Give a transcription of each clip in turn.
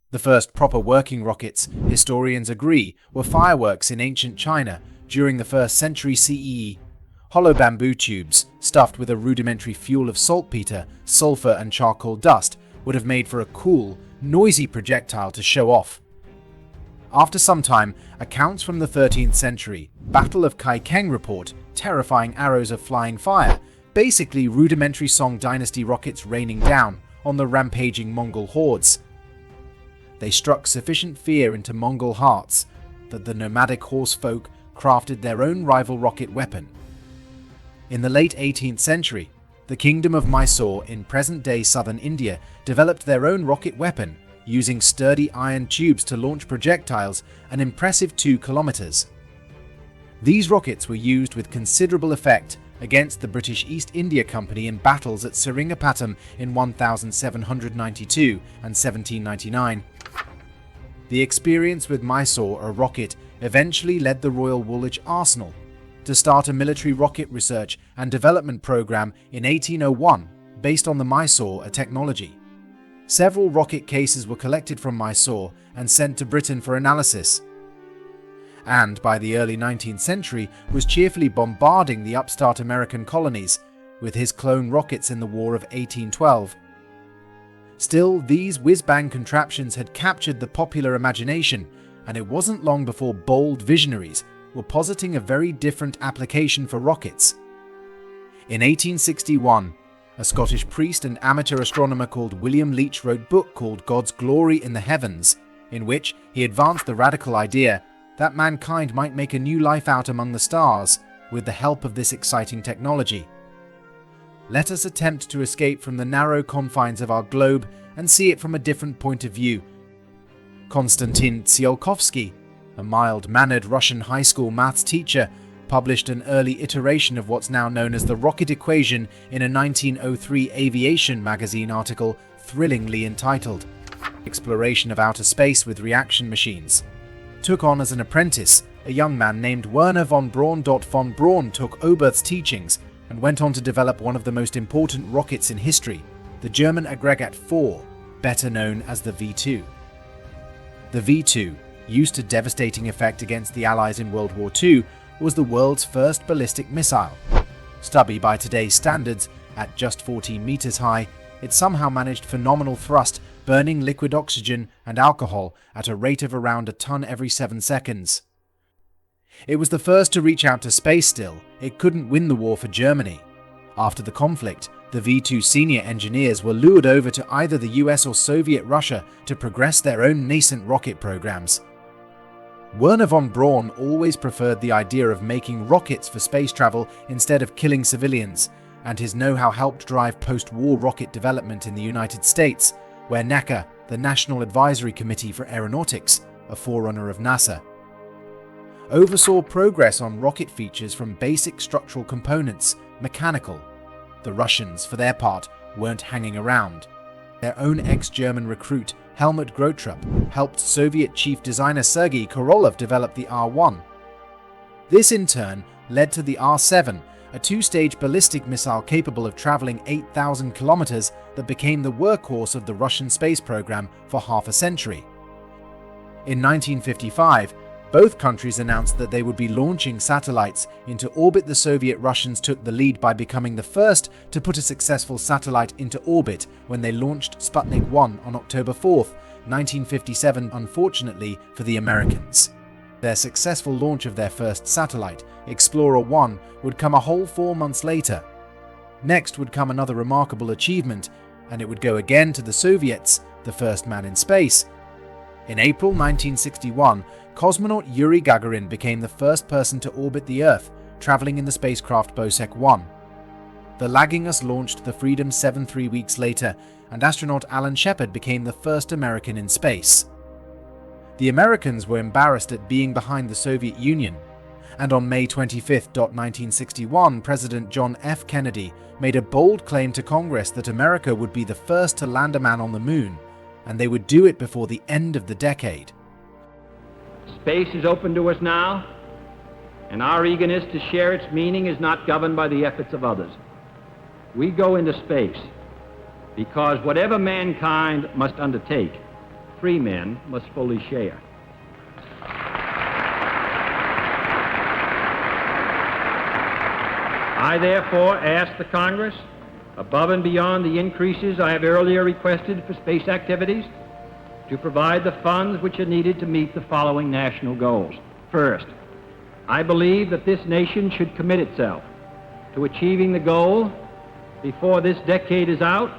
The first proper working rockets, historians agree, were fireworks in ancient China during the 1st century CE. Hollow bamboo tubes, stuffed with a rudimentary fuel of saltpeter, sulfur and charcoal dust, would have made for a cool, noisy projectile to show off. After some time, accounts from the 13th century Battle of Kaikeng report terrifying arrows of flying fire, basically rudimentary Song dynasty rockets raining down on the rampaging Mongol hordes. They struck sufficient fear into Mongol hearts that the nomadic horse folk crafted their own rival rocket weapon. In the late 18th century, the Kingdom of Mysore in present-day southern India developed their own rocket weapon, using sturdy iron tubes to launch projectiles an impressive 2 kilometers. These rockets were used with considerable effect against the British East India Company in battles at Seringapatam in 1792 and 1799. The experience with Mysore, a rocket, eventually led the Royal Woolwich Arsenal to start a military rocket research and development program in 1801 based on the Mysore technology. Several rocket cases were collected from Mysore and sent to Britain for analysis, and by the early 19th century was cheerfully bombarding the upstart American colonies with his clone rockets in the War of 1812. Still, these whiz-bang contraptions had captured the popular imagination, and it wasn't long before bold visionaries were positing a very different application for rockets. In 1861, a Scottish priest and amateur astronomer called William Leach wrote a book called God's Glory in the Heavens, in which he advanced the radical idea that mankind might make a new life out among the stars with the help of this exciting technology. Let us attempt to escape from the narrow confines of our globe and see it from a different point of view. Konstantin Tsiolkovsky, a mild-mannered Russian high school maths teacher, published an early iteration of what's now known as the rocket equation in a 1903 aviation magazine article thrillingly entitled Exploration of Outer Space with Reaction Machines. Took on as an apprentice a young man named Werner von Braun. Von Braun took Oberth's teachings and went on to develop one of the most important rockets in history, the German Aggregat 4, better known as the V2. The V2, used to devastating effect against the Allies in World War II, was the world's first ballistic missile. Stubby by today's standards, at just 14 meters high, it somehow managed phenomenal thrust, burning liquid oxygen and alcohol at a rate of around a ton every 7 seconds. It was the first to reach out to space still. It couldn't win the war for Germany. After the conflict, the V2 senior engineers were lured over to either the US or Soviet Russia to progress their own nascent rocket programs. Werner von Braun always preferred the idea of making rockets for space travel instead of killing civilians, and his know-how helped drive post-war rocket development in the United States, where NACA, the National Advisory Committee for Aeronautics, a forerunner of NASA, oversaw progress on rocket features from basic structural components, mechanical. The Russians, for their part, weren't hanging around. Their own ex-German recruit, Helmut Grotrup, helped Soviet chief designer Sergei Korolev develop the R-1. This in turn led to the R-7, a 2-stage ballistic missile capable of traveling 8,000 kilometers that became the workhorse of the Russian space program for half a century. In 1955, both countries announced that they would be launching satellites into orbit. The Soviet Russians took the lead by becoming the first to put a successful satellite into orbit when they launched Sputnik 1 on October 4, 1957, unfortunately for the Americans. Their successful launch of their first satellite, Explorer 1, would come a whole 4 months later. Next would come another remarkable achievement, and it would go again to the Soviets, the first man in space. In April 1961, cosmonaut Yuri Gagarin became the first person to orbit the Earth, traveling in the spacecraft Bosek 1. The lagging us launched the Freedom 7 3 weeks later, and astronaut Alan Shepard became the first American in space. The Americans were embarrassed at being behind the Soviet Union, and on May 25, 1961, President John F. Kennedy made a bold claim to Congress that America would be the first to land a man on the moon, and they would do it before the end of the decade. Space is open to us now, and our eagerness to share its meaning is not governed by the efforts of others. We go into space because whatever mankind must undertake, free men must fully share. I therefore ask the Congress, above and beyond the increases I have earlier requested for space activities, to provide the funds which are needed to meet the following national goals. First, I believe that this nation should commit itself to achieving the goal, before this decade is out,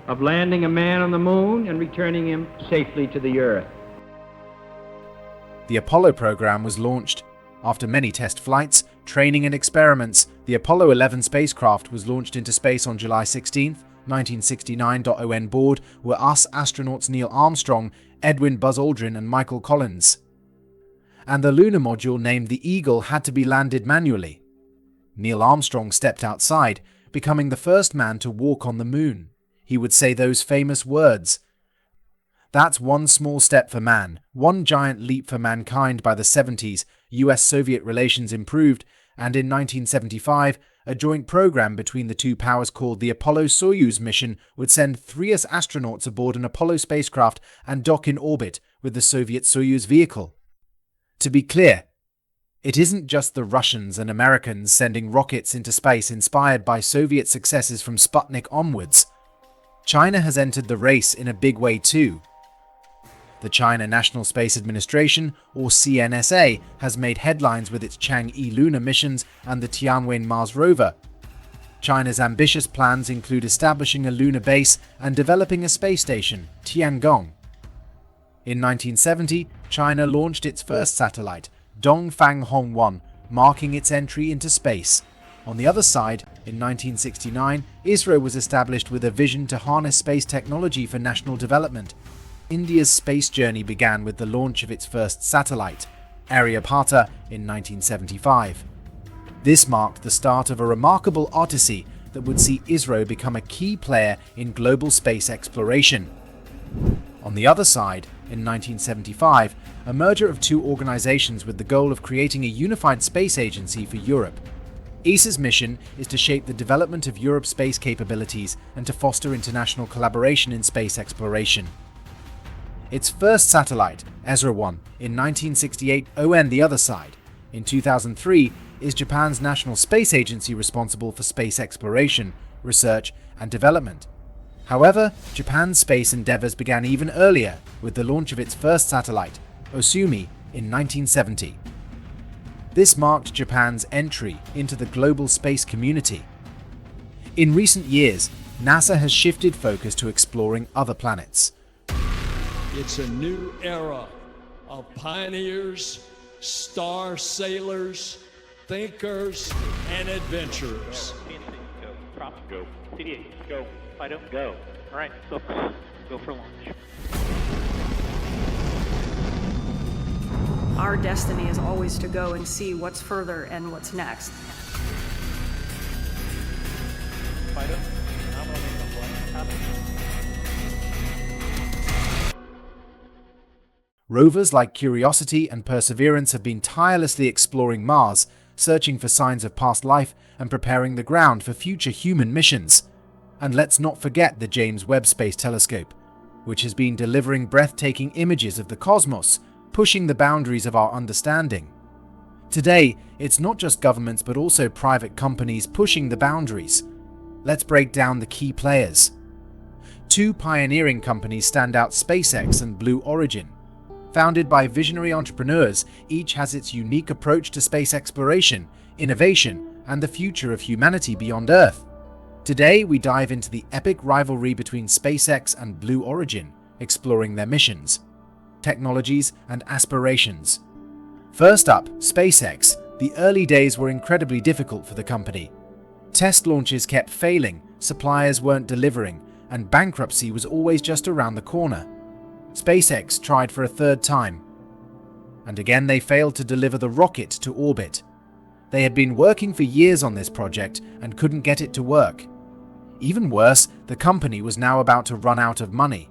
of landing a man on the moon and returning him safely to the Earth. The Apollo program was launched. After many test flights, training and experiments, the Apollo 11 spacecraft was launched into space on July 16, 1969. On board were us astronauts Neil Armstrong, Edwin Buzz Aldrin and Michael Collins. And the lunar module named the Eagle had to be landed manually. Neil Armstrong stepped outside, becoming the first man to walk on the moon. He would say those famous words, "That's one small step for man, one giant leap for mankind." By the 70s, US-Soviet relations improved, and in 1975, a joint program between the two powers called the Apollo-Soyuz mission would send 3 astronauts aboard an Apollo spacecraft and dock in orbit with the Soviet Soyuz vehicle. To be clear, it isn't just the Russians and Americans sending rockets into space inspired by Soviet successes from Sputnik onwards. China has entered the race in a big way too. The China National Space Administration, or CNSA, has made headlines with its Chang'e lunar missions and the Tianwen Mars rover. China's ambitious plans include establishing a lunar base and developing a space station, Tiangong. In 1970, China launched its first satellite, Dongfang Hong-1, marking its entry into space. On the other side, in 1969, ISRO was established with a vision to harness space technology for national development. India's space journey began with the launch of its first satellite, Aryabhata, in 1975. This marked the start of a remarkable odyssey that would see ISRO become a key player in global space exploration. On the other side, in 1975, a merger of 2 organizations with the goal of creating a unified space agency for Europe. ESA's mission is to shape the development of Europe's space capabilities and to foster international collaboration in space exploration. Its first satellite, ESRA-1, in 1968, on the other side, in 2003, is Japan's national space agency responsible for space exploration, research, and development. However, Japan's space endeavors began even earlier with the launch of its first satellite, Osumi, in 1970. This marked Japan's entry into the global space community. In recent years, NASA has shifted focus to exploring other planets. It's a new era of pioneers, star sailors, thinkers, and adventurers. Go. Prop, go. TDA, go. Fido, go. All right, so go for launch. Our destiny is always to go and see what's further and what's next. Fido, nominal flight. Rovers like Curiosity and Perseverance have been tirelessly exploring Mars, searching for signs of past life and preparing the ground for future human missions. And let's not forget the James Webb Space Telescope, which has been delivering breathtaking images of the cosmos, pushing the boundaries of our understanding. Today, it's not just governments but also private companies pushing the boundaries. Let's break down the key players. 2 pioneering companies stand out: SpaceX and Blue Origin. Founded by visionary entrepreneurs, each has its unique approach to space exploration, innovation, and the future of humanity beyond Earth. Today, we dive into the epic rivalry between SpaceX and Blue Origin, exploring their missions, technologies, and aspirations. First up, SpaceX. The early days were incredibly difficult for the company. Test launches kept failing, suppliers weren't delivering, and bankruptcy was always just around the corner. SpaceX tried for a 3rd time, and again they failed to deliver the rocket to orbit. They had been working for years on this project and couldn't get it to work. Even worse, the company was now about to run out of money.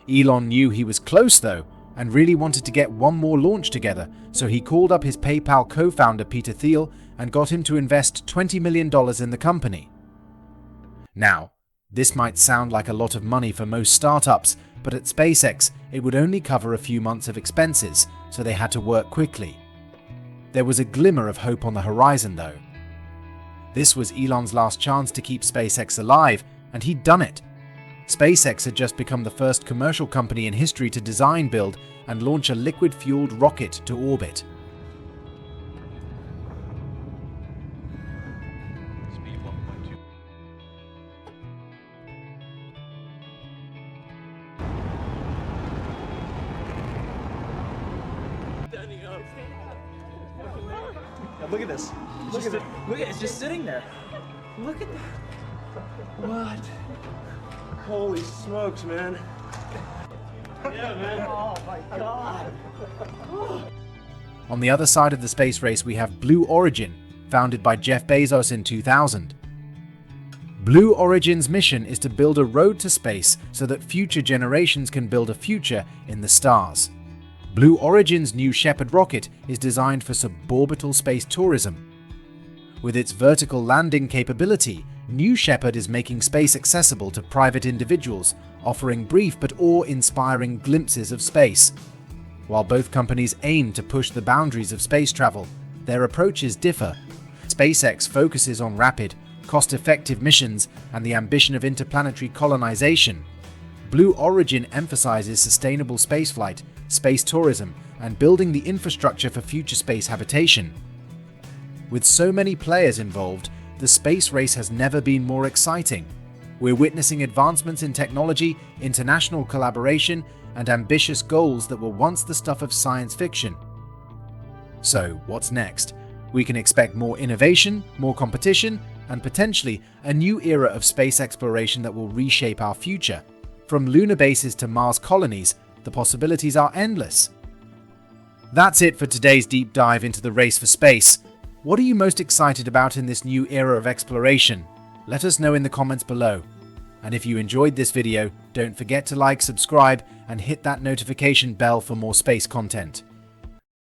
Elon knew he was close though, and really wanted to get one more launch together, so he called up his PayPal co-founder Peter Thiel and got him to invest $20 million in the company. Now, This might sound like a lot of money for most startups, but at SpaceX, it would only cover a few months of expenses, so they had to work quickly. There was a glimmer of hope on the horizon, though. This was Elon's last chance to keep SpaceX alive, and he'd done it. SpaceX had just become the first commercial company in history to design, build, and launch a liquid-fueled rocket to orbit. Look at this. Look at it. Look at it. It's just sitting there. Look at that. What? Holy smokes, man. Yeah, man. Oh my God. On the other side of the space race, we have Blue Origin, founded by Jeff Bezos in 2000. Blue Origin's mission is to build a road to space so that future generations can build a future in the stars. Blue Origin's New Shepard rocket is designed for suborbital space tourism. With its vertical landing capability, New Shepard is making space accessible to private individuals, offering brief but awe-inspiring glimpses of space. While both companies aim to push the boundaries of space travel, their approaches differ. SpaceX focuses on rapid, cost-effective missions and the ambition of interplanetary colonization. Blue Origin emphasizes sustainable spaceflight, space tourism, and building the infrastructure for future space habitation. With so many players involved, the space race has never been more exciting. We're witnessing advancements in technology, international collaboration, and ambitious goals that were once the stuff of science fiction. So, what's next? We can expect more innovation, more competition, and potentially a new era of space exploration that will reshape our future. From lunar bases to Mars colonies, the possibilities are endless. That's it for today's deep dive into the race for space. What are you most excited about in this new era of exploration? Let us know in the comments below. And if you enjoyed this video, don't forget to like, subscribe, and hit that notification bell for more space content.